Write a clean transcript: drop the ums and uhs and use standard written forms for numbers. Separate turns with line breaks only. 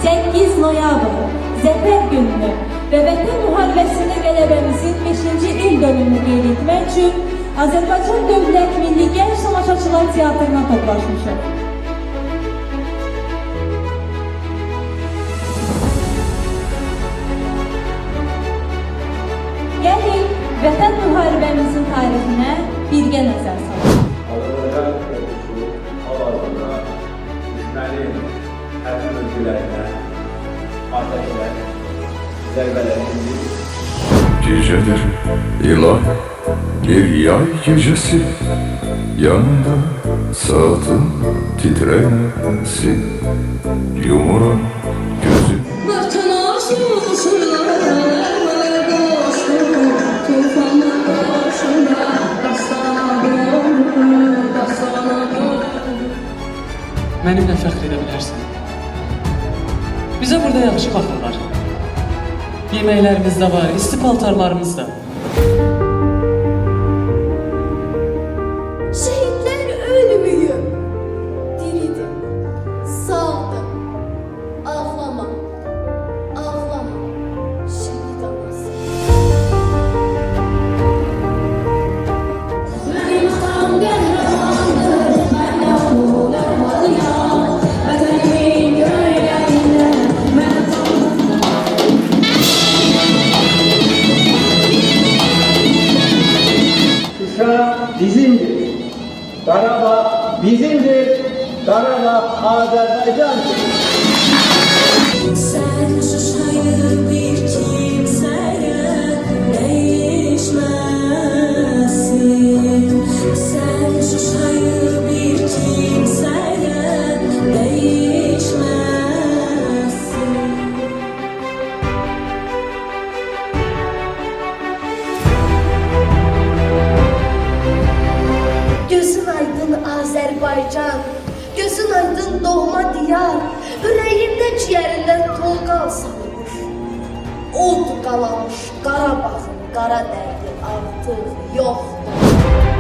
8 noyabr Zəfər gününü və Vətən müharibəsində qələbəmizin 5-ci il dönümünü qeyd etmək üçün Azərbaycan Dövlət Milli Gənc Tamaşaçılar Teatrına toplaşmışıq. Gəlin, Vətən müharibəmizin tarixinə birgə nəzər salaq.
Azərbaycan ordusu hal-hazırda düşmənin hərbi mövqelərinə atəşlə zərbələrinin
Gecedir ilahi bir yay gecesi, yanında saatin titremesin, yumuran gözü.
Vatan aşkı sırlarına koştum, tufana karşında dastana döndüm.
Mənimlə fəxr edə bilərsən. Bizə burada yaxşı baxırlar. Yeməklərimiz də var, isti paltarlarımız da.
Şehitler ölmüyüm, diridim, sağdım. Ağlama, ağlama, şehit anası. Benim atam qəhrəmandır, mən yağmur olmalıyam. Vətənimin göylərində mən
Şuşa bizimdir. Karabağ bizimdir. Karabağ Azerbaycan'dır.
Sen Şuşa'yı bir kimseye değişmezsin. Sen Şuşa'yı bir kimseye değişmezsin. Gözün aydın Azerbaycan, gözün aydın doğma diyar, yüreğinde ciğerinde tolgal salınmış. Od qalamış Qarabağın qara dərdi artıq yoxdur.